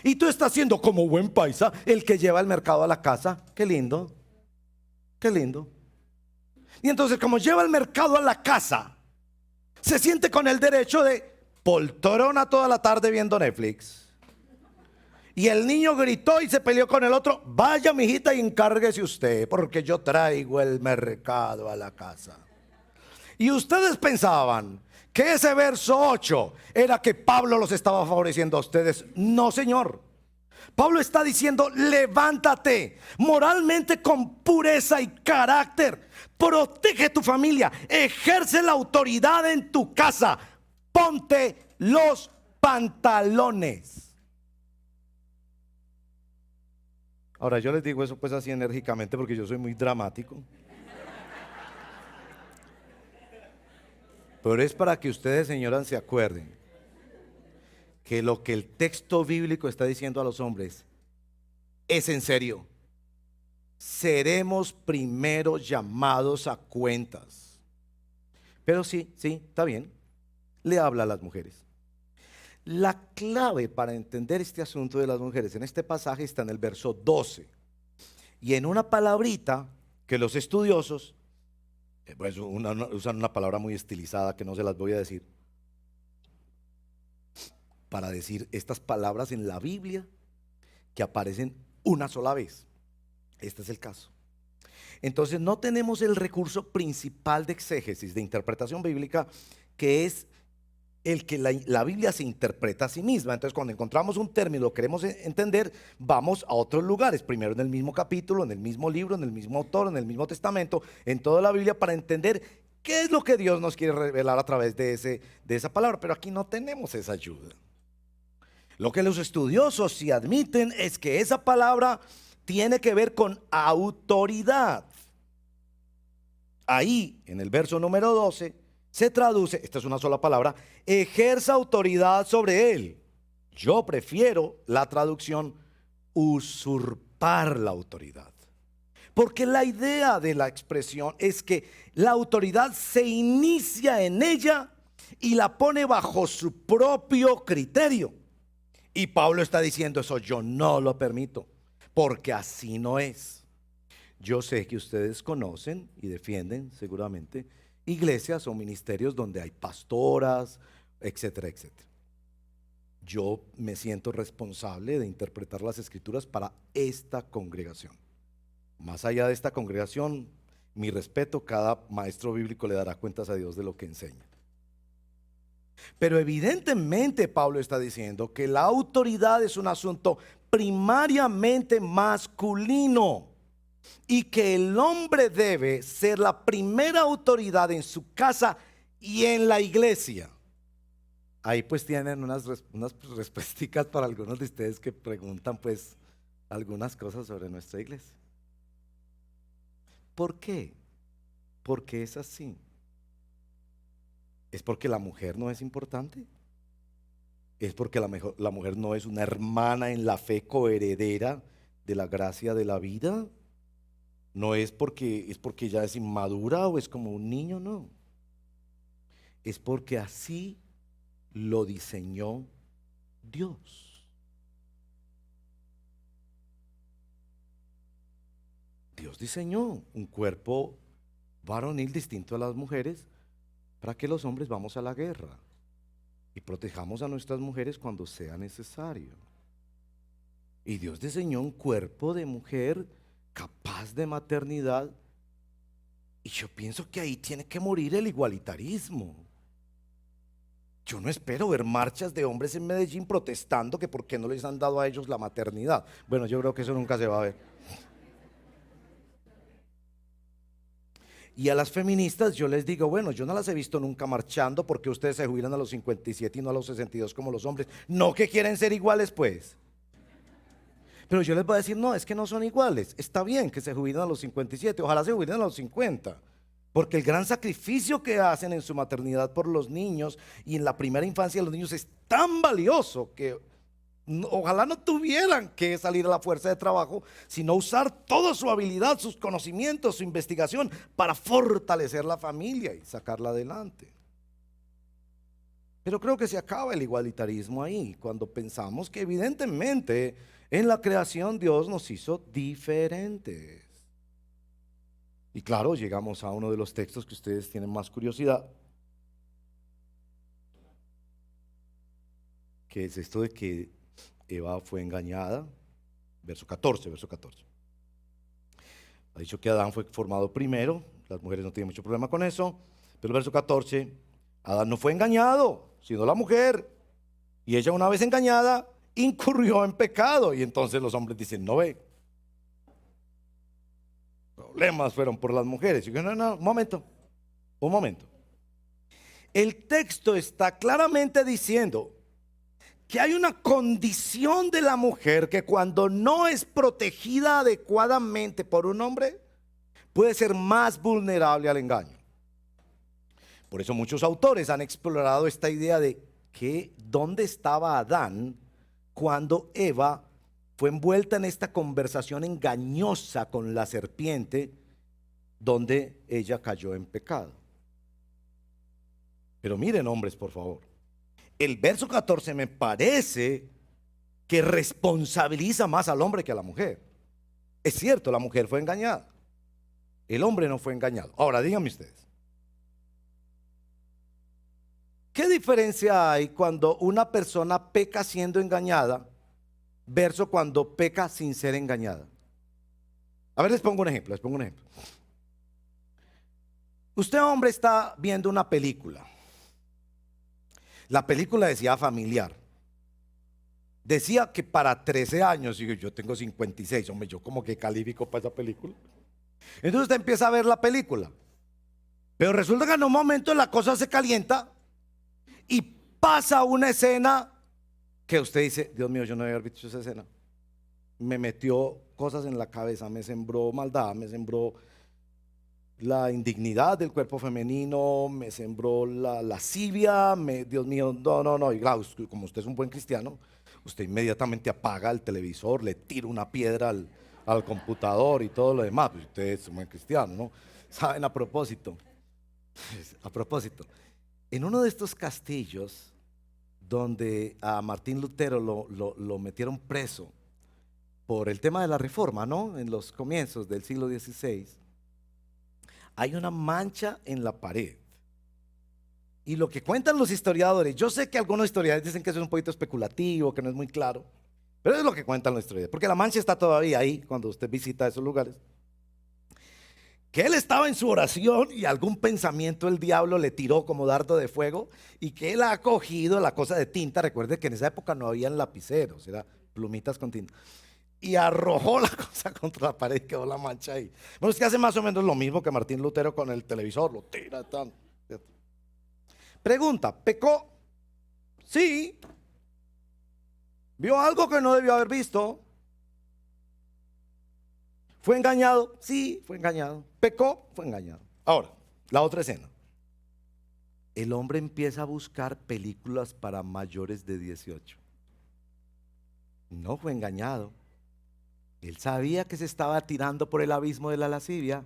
Speaker 1: Y tú estás siendo como buen paisa el que lleva el mercado a la casa. Qué lindo, qué lindo. Y entonces, como lleva el mercado a la casa, se siente con el derecho de poltrona toda la tarde viendo Netflix. Y el niño gritó y se peleó con el otro. Vaya, mijita, y encárguese usted, porque yo traigo el mercado a la casa. Y ustedes pensaban que ese verso 8 era que Pablo los estaba favoreciendo a ustedes. No, señor. Pablo está diciendo: levántate moralmente con pureza y carácter. Protege tu familia. Ejerce la autoridad en tu casa. Ponte los pantalones. Ahora yo les digo eso pues así enérgicamente porque yo soy muy dramático. Pero es para que ustedes, señoras, se acuerden que lo que el texto bíblico está diciendo a los hombres es en serio. Seremos primero llamados a cuentas. Pero sí, está bien. Le habla a las mujeres. La clave para entender este asunto de las mujeres en este pasaje está en el verso 12. Y en una palabrita que los estudiosos pues usan una palabra muy estilizada que no se las voy a decir, para decir estas palabras en la Biblia que aparecen una sola vez. Este es el caso. Entonces no tenemos el recurso principal de exégesis, de interpretación bíblica, que es el que la Biblia se interpreta a sí misma. Entonces cuando encontramos un término, lo queremos entender, vamos a otros lugares, primero en el mismo capítulo, en el mismo libro, en el mismo autor, en el mismo testamento, en toda la Biblia, para entender qué es lo que Dios nos quiere revelar a través de esa palabra. Pero aquí no tenemos esa ayuda. Lo que los estudiosos sí admiten es que esa palabra tiene que ver con autoridad. Ahí, en el verso número 12, se traduce, esta es una sola palabra, ejerza autoridad sobre él. Yo prefiero la traducción usurpar la autoridad. Porque la idea de la expresión es que la autoridad se inicia en ella y la pone bajo su propio criterio. Y Pablo está diciendo eso: yo no lo permito, porque así no es. Yo sé que ustedes conocen y defienden seguramente iglesias o ministerios donde hay pastoras, etcétera, etcétera. Yo me siento responsable de interpretar las escrituras para esta congregación. Más allá de esta congregación, mi respeto, cada maestro bíblico le dará cuentas a Dios de lo que enseña. Pero evidentemente Pablo está diciendo que la autoridad es un asunto primariamente masculino y que el hombre debe ser la primera autoridad en su casa y en la iglesia. Ahí pues tienen unas respuestas para algunos de ustedes que preguntan pues algunas cosas sobre nuestra iglesia. ¿Por qué? ¿Por qué es así? ¿Es porque la mujer no es importante? ¿Es porque la mujer no es una hermana en la fe coheredera de la gracia de la vida? ¿No es porque ella es inmadura o es como un niño? No. Es porque así lo diseñó Dios. Dios diseñó un cuerpo varonil distinto a las mujeres para que los hombres vamos a la guerra y protejamos a nuestras mujeres cuando sea necesario. Y Dios diseñó un cuerpo de mujer capaz de maternidad. Y yo pienso que ahí tiene que morir el igualitarismo. Yo no espero ver marchas de hombres en Medellín protestando que por qué no les han dado a ellos la maternidad. Bueno, yo creo que eso nunca se va a ver. Y a las feministas yo les digo, bueno, yo no las he visto nunca marchando porque ustedes se jubilan a los 57 y no a los 62 como los hombres. No que quieren ser iguales pues. Pero yo les voy a decir, no, es que no son iguales. Está bien que se jubilen a los 57, ojalá se jubilen a los 50. Porque el gran sacrificio que hacen en su maternidad por los niños y en la primera infancia de los niños es tan valioso que ojalá no tuvieran que salir a la fuerza de trabajo, sino usar toda su habilidad, sus conocimientos, su investigación para fortalecer la familia y sacarla adelante. Pero creo que se acaba el igualitarismo ahí, cuando pensamos que evidentemente en la creación Dios nos hizo diferentes. Y claro, llegamos a uno de los textos que ustedes tienen más curiosidad, que es esto de que Eva fue engañada, verso 14, verso 14. Ha dicho que Adán fue formado primero, las mujeres no tienen mucho problema con eso, pero el verso 14, Adán no fue engañado, sino la mujer, y ella una vez engañada, incurrió en pecado, y entonces los hombres dicen, no ve, problemas fueron por las mujeres. Y yo, no, un momento, un momento. El texto está claramente diciendo que hay una condición de la mujer que cuando no es protegida adecuadamente por un hombre, puede ser más vulnerable al engaño. Por eso muchos autores han explorado esta idea de que dónde estaba Adán cuando Eva fue envuelta en esta conversación engañosa con la serpiente, donde ella cayó en pecado. Pero miren, hombres, por favor, el verso 14 me parece que responsabiliza más al hombre que a la mujer. Es cierto, la mujer fue engañada, el hombre no fue engañado. Ahora díganme ustedes, ¿qué diferencia hay cuando una persona peca siendo engañada versus cuando peca sin ser engañada? A ver, les pongo un ejemplo, Usted, hombre, está viendo una película. La película decía familiar. Decía que para 13 años, y yo tengo 56, hombre, yo como que califico para esa película. Entonces usted empieza a ver la película. Pero resulta que en un momento la cosa se calienta y pasa una escena que usted dice, Dios mío, yo no había haber visto esa escena. Me metió cosas en la cabeza, me sembró maldad, me sembró la indignidad del cuerpo femenino, me sembró la lascivia, Dios mío, no, y claro, como usted es un buen cristiano, usted inmediatamente apaga el televisor, le tira una piedra al computador y todo lo demás, pues usted es un buen cristiano, ¿no? Saben, a propósito, en uno de estos castillos donde a Martín Lutero lo metieron preso por el tema de la reforma, ¿no? En los comienzos del siglo XVI, hay una mancha en la pared. Y lo que cuentan los historiadores, yo sé que algunos historiadores dicen que eso es un poquito especulativo, que no es muy claro, pero es lo que cuentan los historiadores, porque la mancha está todavía ahí cuando usted visita esos lugares. Que él estaba en su oración y algún pensamiento el diablo le tiró como dardo de fuego, y que él ha cogido la cosa de tinta. Recuerde que en esa época no habían lapiceros, era plumitas con tinta, y arrojó la cosa contra la pared y quedó la mancha ahí. Bueno, es que hace más o menos lo mismo que Martín Lutero con el televisor, lo tira tan. Pregunta, ¿pecó? Sí. ¿Vio algo que no debió haber visto? ¿Fue engañado? Sí, fue engañado. ¿Pecó? Fue engañado. Ahora, la otra escena. El hombre empieza a buscar películas para mayores de 18. No fue engañado. Él sabía que se estaba tirando por el abismo de la lascivia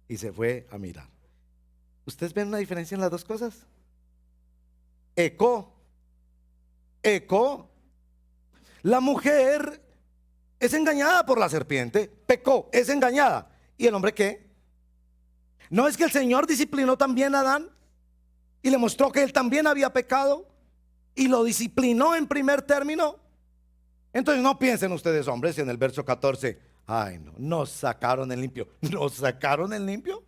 Speaker 1: y se fue a mirar. ¿Ustedes ven una diferencia en las dos cosas? Eco. La mujer es engañada por la serpiente, pecó, es engañada. ¿Y el hombre qué? ¿No es que el Señor disciplinó también a Adán y le mostró que él también había pecado y lo disciplinó en primer término? Entonces no piensen ustedes, hombres, en el verso 14, ay no, nos sacaron el limpio. ¿Nos sacaron el limpio?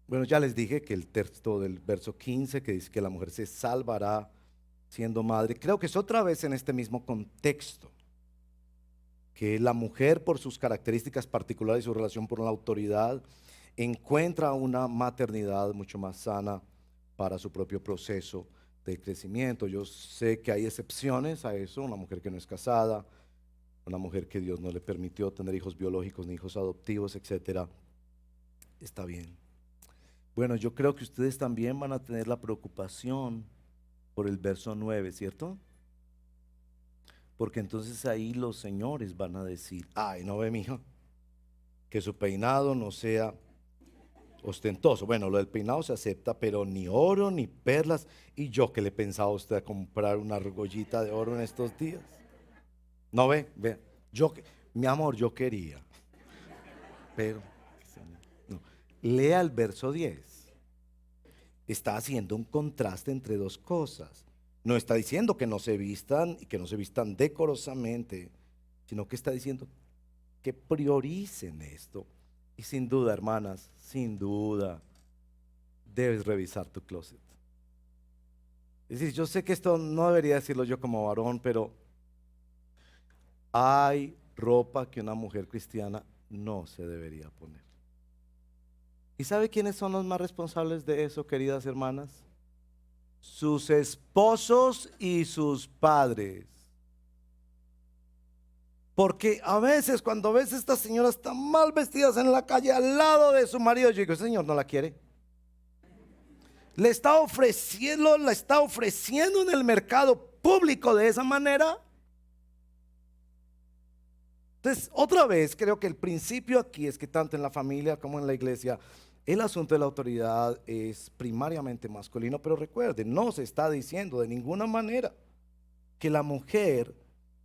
Speaker 1: Bueno, ya les dije que el texto del verso 15 que dice que la mujer se salvará siendo madre, creo que es otra vez en este mismo contexto, que la mujer, por sus características particulares y su relación por la autoridad, encuentra una maternidad mucho más sana para su propio proceso de crecimiento. Yo sé que hay excepciones a eso, una mujer que no es casada, una mujer que Dios no le permitió tener hijos biológicos ni hijos adoptivos, etcétera. Está bien. Bueno, yo creo que ustedes también van a tener la preocupación por el verso 9, ¿cierto? Porque entonces ahí los señores van a decir, ay, no ve, mija, que su peinado no sea Ostentoso. Bueno, lo del peinado se acepta, pero ni oro ni perlas. ¿Y yo que le pensaba a usted a comprar una argollita de oro en estos días? No ve, ve. Mi amor, yo quería, pero no. Lea el verso 10. Está haciendo un contraste entre dos cosas. No está diciendo que no se vistan y que no se vistan decorosamente, sino que está diciendo que prioricen esto. Y sin duda, hermanas, sin duda, debes revisar tu closet. Es decir, yo sé que esto no debería decirlo yo como varón, pero hay ropa que una mujer cristiana no se debería poner. ¿Y sabe quiénes son los más responsables de eso, queridas hermanas? Sus esposos y sus padres. Porque a veces cuando ves a estas señoras tan mal vestidas en la calle al lado de su marido, yo digo, Señor, ¿no la quiere? Le está ofreciendo, la está ofreciendo en el mercado público de esa manera. Entonces, otra vez, creo que el principio aquí es que tanto en la familia como en la iglesia, el asunto de la autoridad es primariamente masculino, pero recuerden, no se está diciendo de ninguna manera que la mujer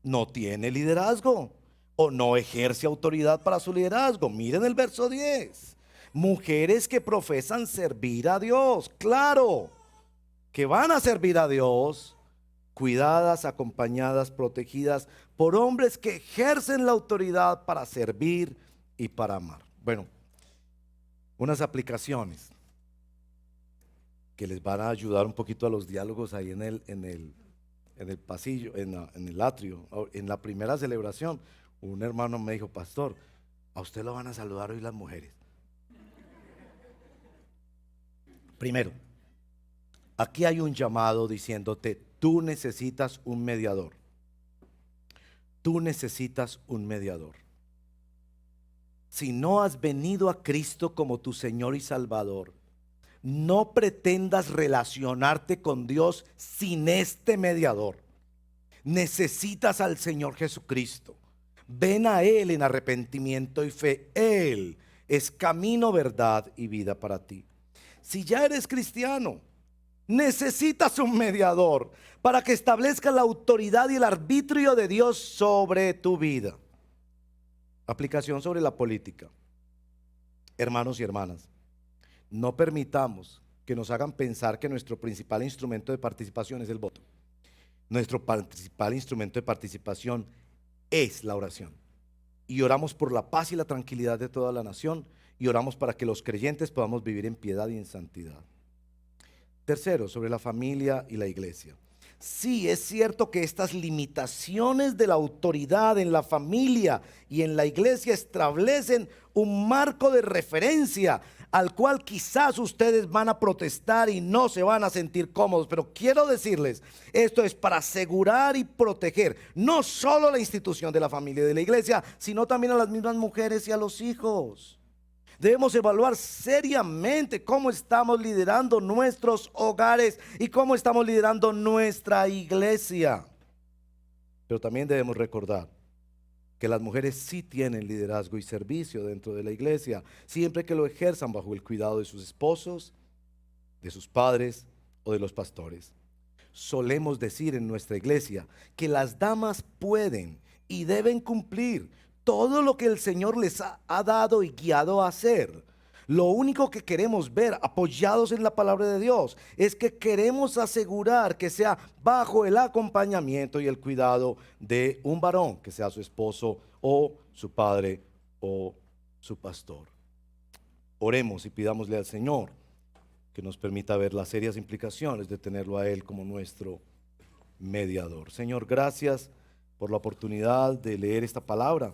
Speaker 1: no tiene liderazgo o no ejerce autoridad para su liderazgo. Miren el verso 10. Mujeres que profesan servir a Dios, claro, que van a servir a Dios, cuidadas, acompañadas, protegidas por hombres que ejercen la autoridad para servir y para amar. Bueno, unas aplicaciones que les van a ayudar un poquito a los diálogos ahí en el pasillo, en el atrio. En la primera celebración, un hermano me dijo, pastor, a usted lo van a saludar hoy las mujeres. Primero, aquí hay un llamado diciéndote, tú necesitas un mediador. Tú necesitas un mediador. Si no has venido a Cristo como tu Señor y Salvador, no pretendas relacionarte con Dios sin este mediador. Necesitas al Señor Jesucristo. Ven a Él en arrepentimiento y fe. Él es camino, verdad y vida para ti. Si ya eres cristiano, necesitas un mediador para que establezca la autoridad y el arbitrio de Dios sobre tu vida. Aplicación sobre la política. Hermanos y hermanas, no permitamos que nos hagan pensar que nuestro principal instrumento de participación es el voto. Nuestro principal instrumento de participación es la oración. Y oramos por la paz y la tranquilidad de toda la nación, y oramos para que los creyentes podamos vivir en piedad y en santidad. Tercero, sobre la familia y la iglesia. Sí, es cierto que estas limitaciones de la autoridad en la familia y en la iglesia establecen un marco de referencia al cual quizás ustedes van a protestar y no se van a sentir cómodos, pero quiero decirles, esto es para asegurar y proteger no solo la institución de la familia y de la iglesia, sino también a las mismas mujeres y a los hijos. Debemos evaluar seriamente cómo estamos liderando nuestros hogares y cómo estamos liderando nuestra iglesia. Pero también debemos recordar que las mujeres sí tienen liderazgo y servicio dentro de la iglesia, siempre que lo ejerzan bajo el cuidado de sus esposos, de sus padres o de los pastores. Solemos decir en nuestra iglesia que las damas pueden y deben cumplir todo lo que el Señor les ha dado y guiado a hacer. Lo único que queremos ver, apoyados en la palabra de Dios, es que queremos asegurar que sea bajo el acompañamiento y el cuidado de un varón, que sea su esposo o su padre o su pastor. Oremos y pidámosle al Señor que nos permita ver las serias implicaciones de tenerlo a Él como nuestro mediador. Señor, gracias por la oportunidad de leer esta palabra.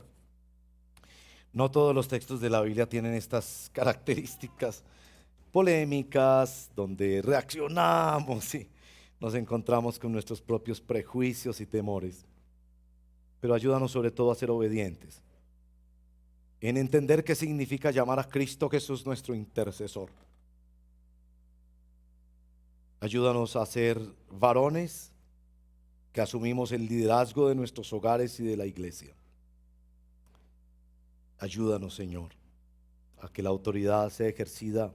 Speaker 1: No todos los textos de la Biblia tienen estas características polémicas, donde reaccionamos y nos encontramos con nuestros propios prejuicios y temores. Pero ayúdanos sobre todo a ser obedientes, en entender qué significa llamar a Cristo Jesús nuestro intercesor. Ayúdanos a ser varones que asumimos el liderazgo de nuestros hogares y de la iglesia. Ayúdanos, Señor, a que la autoridad sea ejercida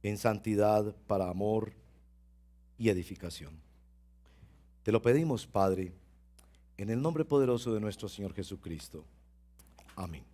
Speaker 1: en santidad para amor y edificación. Te lo pedimos, Padre, en el nombre poderoso de nuestro Señor Jesucristo. Amén.